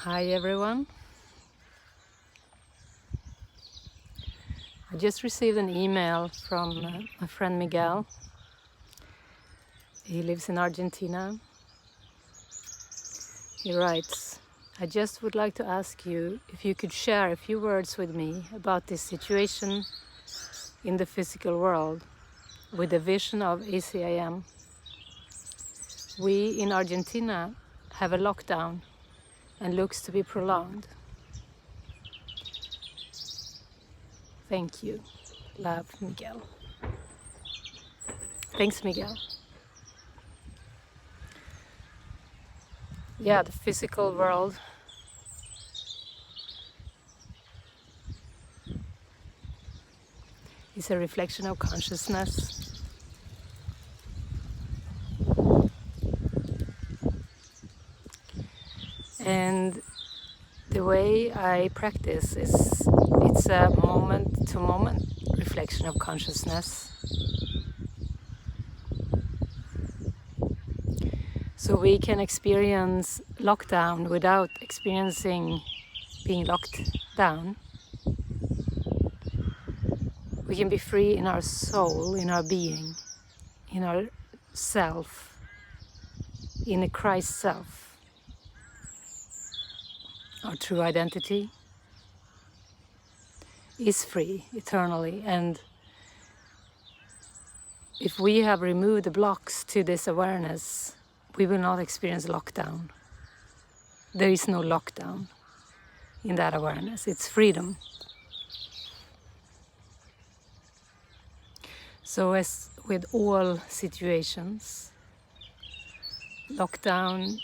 Hi everyone. I just received an email from my friend Miguel. He lives in Argentina. He writes, I just would like to ask you if you could share a few words with me about this situation in the physical world with the vision of ACIM. We in Argentina have a lockdown and looks to be prolonged. Thank you. Love, Miguel. Thanks, Miguel. Yeah, the physical world is a reflection of consciousness. And the way I practice is it's a moment-to-moment reflection of consciousness. So we can experience lockdown without experiencing being locked down. We can be free in our soul, in our being, in our self, in a Christ self. Our true identity is free eternally, and if we have removed the blocks to this awareness, we will not experience lockdown. There is no lockdown in that awareness. It's freedom. So as with all situations, a lockdown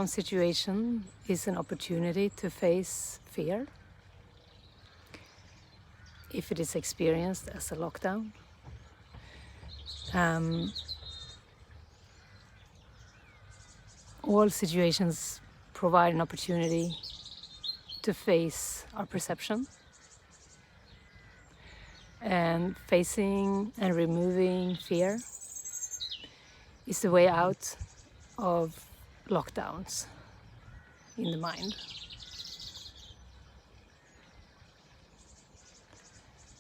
situation is an opportunity to face fear if it is experienced as a lockdown. All situations provide an opportunity to face our perception, and facing and removing fear is the way out of lockdowns in the mind.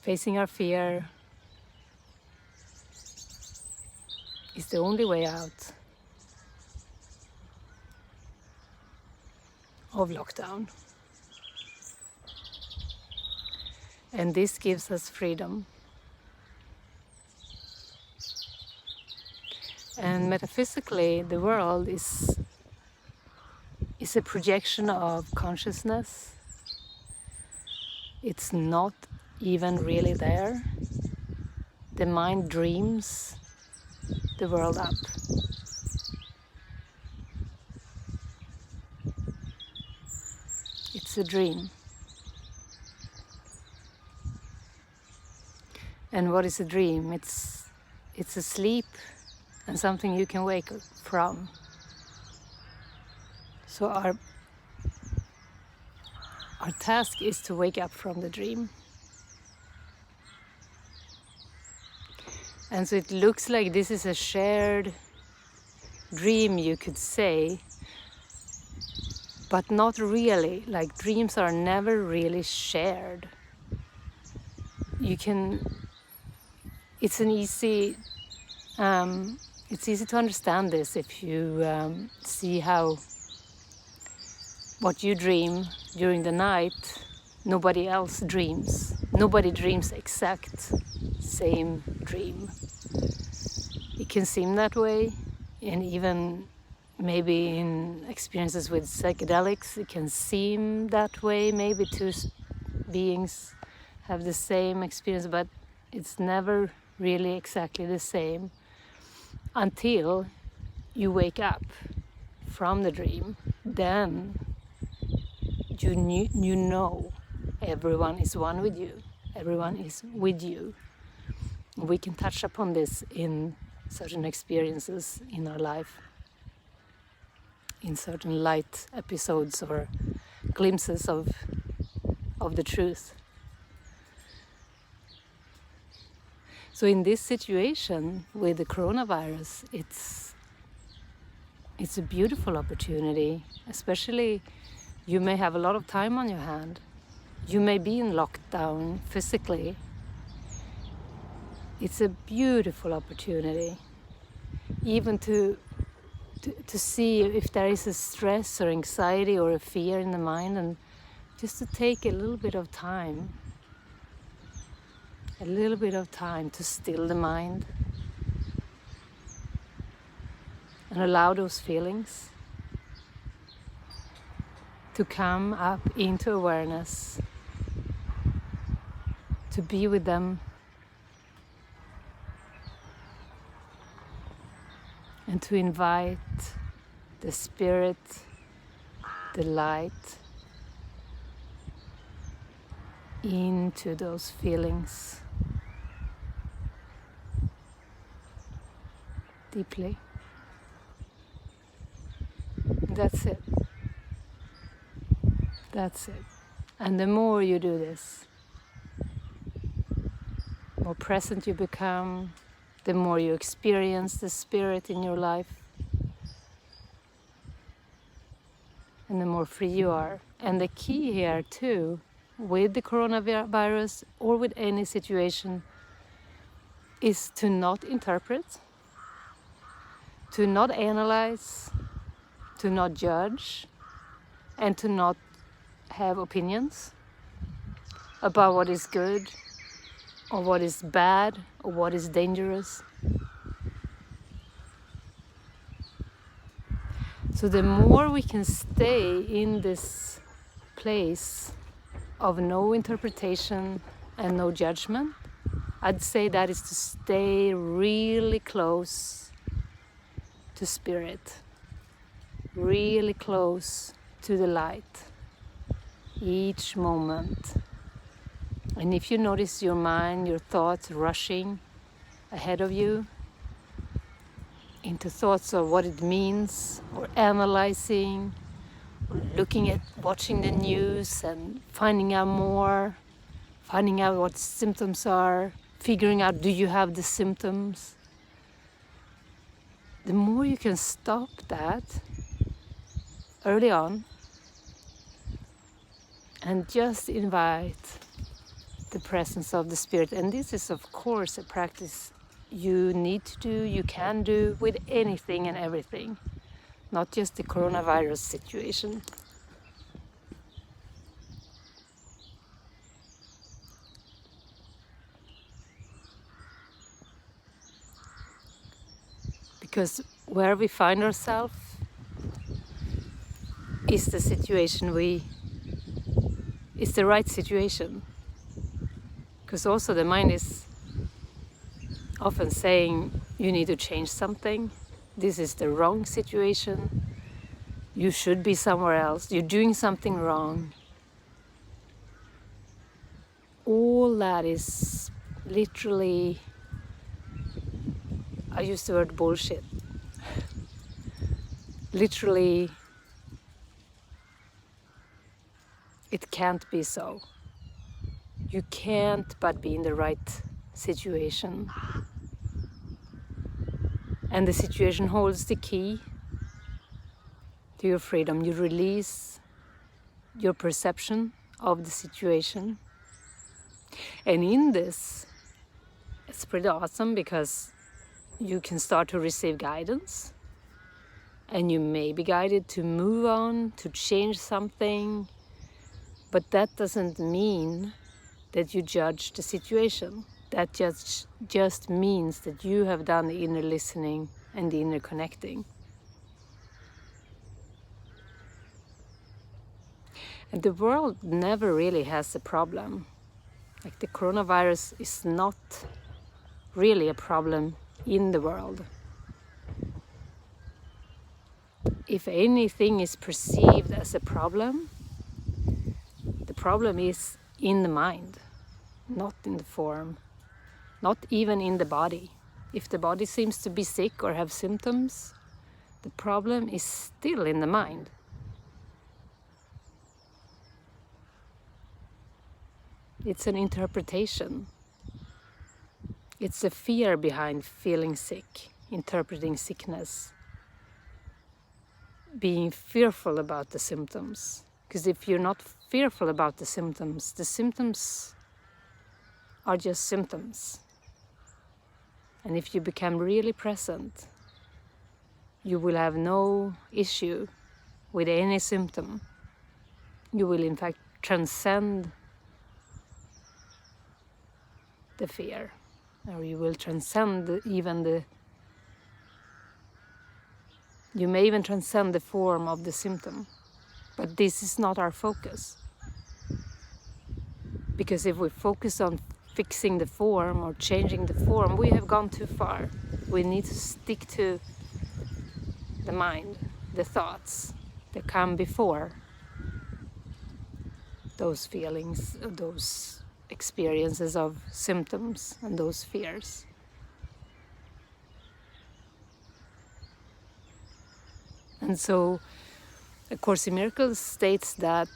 Facing our fear is the only way out of lockdown. And this gives us freedom. And metaphysically, the world is a projection of consciousness. It's not even really there. The mind dreams the world up. It's a dream. And what is a dream? It's a sleep and something you can wake up from. So our task is to wake up from the dream. And so it looks like this is a shared dream, you could say, but not really. Like, dreams are never really shared. It's easy to understand this if you see how what you dream during the night, nobody else dreams. Nobody dreams exact same dream. It can seem that way, and even maybe in experiences with psychedelics, it can seem that way. Maybe two beings have the same experience, but it's never really exactly the same until you wake up from the dream. Then you know everyone is one with you. Everyone is with you. We can touch upon this in certain experiences in our life, in certain light episodes or glimpses of the truth. So in this situation with the coronavirus, it's It's a beautiful opportunity, especially you may have a lot of time on your hand. You may be in lockdown physically. It's a beautiful opportunity, even to see if there is a stress or anxiety or a fear in the mind, and just to take a little bit of time to still the mind and allow those feelings to come up into awareness, to be with them, and to invite the spirit, the light into those feelings deeply. That's it. That's it. And the more you do this, the more present you become, the more you experience the spirit in your life, and the more free you are. And the key here too, with the coronavirus or with any situation, is to not interpret, to not analyze, to not judge, and to not have opinions about what is good or what is bad or what is dangerous. So the more we can stay in this place of no interpretation and no judgment, I'd say that is to stay really close to spirit, really close to the light each moment. And if you notice your mind, your thoughts rushing ahead of you into thoughts of what it means, or analyzing, or looking at watching the news and finding out more, finding out what symptoms are, figuring out, do you have the symptoms? The more you can stop that early on and just invite the presence of the spirit. And this is of course a practice you need to do, you can do with anything and everything, not just the coronavirus situation. Because where we find ourselves is the situation is the right situation. Because also the mind is often saying, you need to change something, this is the wrong situation, you should be somewhere else, you're doing something wrong. All that is literally, I use the word bullshit. Literally, it can't be so. You can't but be in the right situation. And the situation holds the key to your freedom. You release your perception of the situation. And in this, it's pretty awesome because you can start to receive guidance. And you may be guided to move on, to change something. But that doesn't mean that you judge the situation. That just means that you have done the inner listening and the inner connecting. And the world never really has a problem. Like the coronavirus is not really a problem in the world. If anything is perceived as a problem, the problem is in the mind, not in the form, not even in the body. If the body seems to be sick or have symptoms, the problem is still in the mind. It's an interpretation. It's a fear behind feeling sick, interpreting sickness. being fearful about the symptoms. Because if you're not fearful about the symptoms are just symptoms. And if you become really present, you will have no issue with any symptom. You will in fact transcend the fear, or you will transcend you may even transcend the form of the symptom. But this is not our focus. Because if we focus on fixing the form or changing the form, we have gone too far. We need to stick to the mind, the thoughts that come before those feelings, those experiences of symptoms and those fears. And so A Course in Miracles states that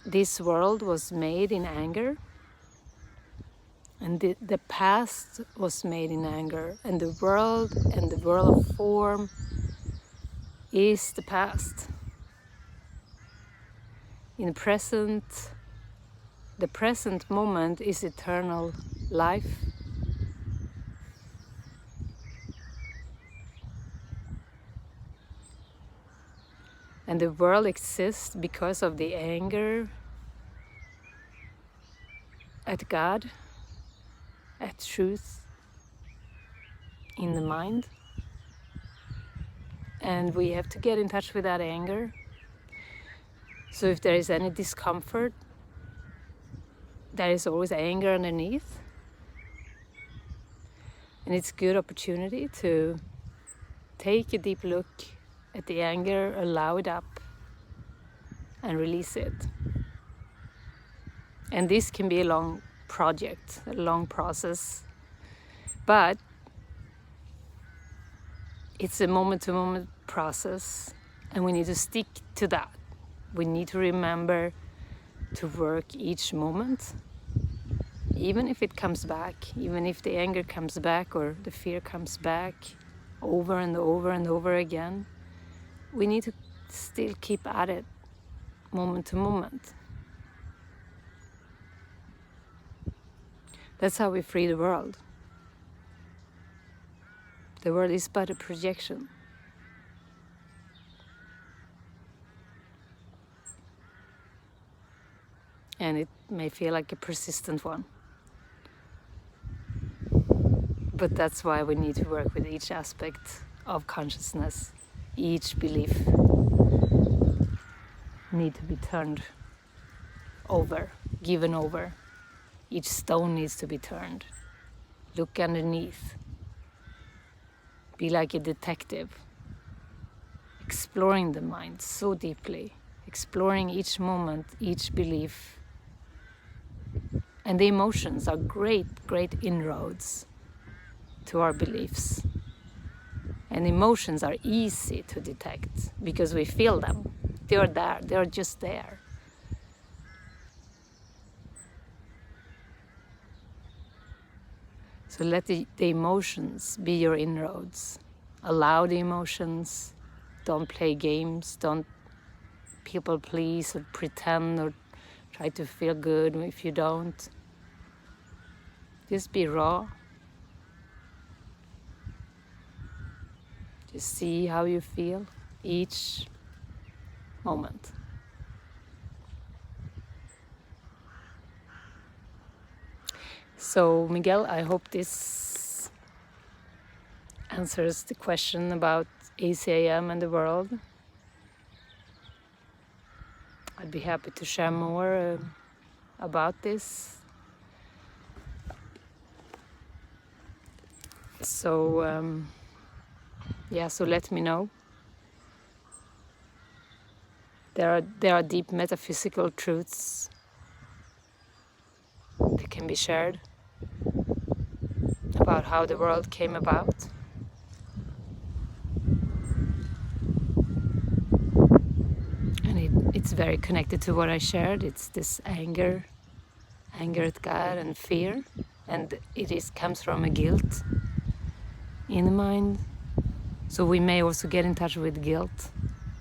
this world was made in anger, and the past was made in anger, and the world of form is the past. In the present moment is eternal life. And the world exists because of the anger at God, at truth in the mind. And we have to get in touch with that anger. So if there is any discomfort, there is always anger underneath. And it's a good opportunity to take a deep look at the anger, allow it up, and release it. And this can be a long project, a long process, but it's a moment-to-moment process, and we need to stick to that. We need to remember to work each moment, even if it comes back, even if the anger comes back or the fear comes back over and over and over again. We need to still keep at it, moment to moment. That's how we free the world. The world is but a projection. And it may feel like a persistent one. But that's why we need to work with each aspect of consciousness. Each belief needs to be turned over, given over. Each stone needs to be turned. Look underneath. Be like a detective, exploring the mind so deeply, exploring each moment, each belief. And the emotions are great inroads to our beliefs. And emotions are easy to detect because we feel them. They are there, they are just there. So let the emotions be your inroads. Allow the emotions. Don't play games. Don't people please or pretend or try to feel good if you don't. Just be raw. Just see how you feel each moment. So, Miguel, I hope this answers the question about ACIM and the world. I'd be happy to share more about this. So, so let me know. There are deep metaphysical truths that can be shared about how the world came about. And it's very connected to what I shared. It's this anger at God and fear. And comes from a guilt in the mind. So we may also get in touch with guilt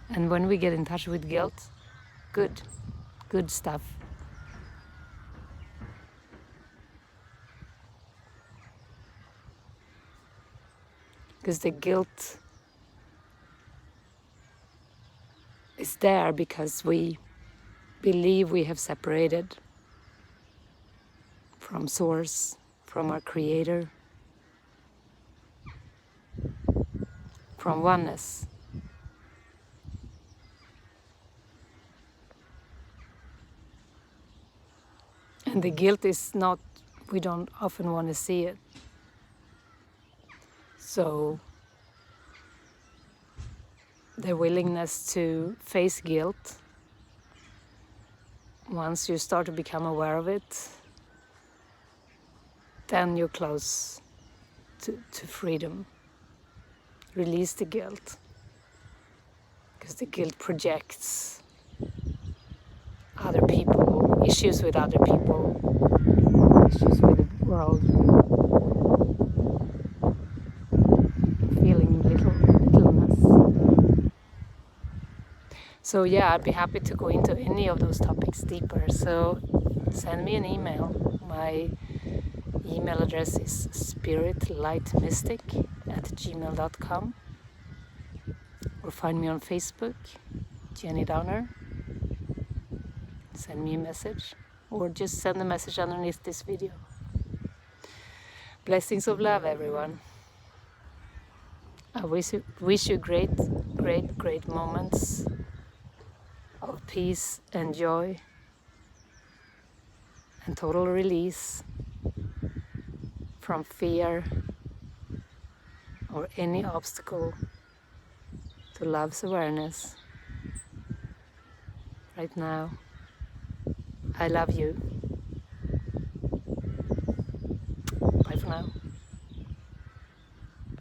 And when we get in touch with guilt, good stuff. Because the guilt is there because we believe we have separated from Source, from our Creator, from oneness. And the guilt is not, we don't often want to see it. So the willingness to face guilt, once you start to become aware of it, then you're close to freedom. Release the guilt, because the guilt projects other people, issues with other people, issues with the world, feeling littleness. So yeah, I'd be happy to go into any of those topics deeper. So send me an email. My email address is spiritlightmystic@gmail.com, or find me on Facebook, Jenny Downer. Send me a message, or just send a message underneath this video. Blessings of love, everyone. I wish you great moments of peace and joy and total release from fear or any obstacle to love's awareness. Right now, I love you. Bye for now.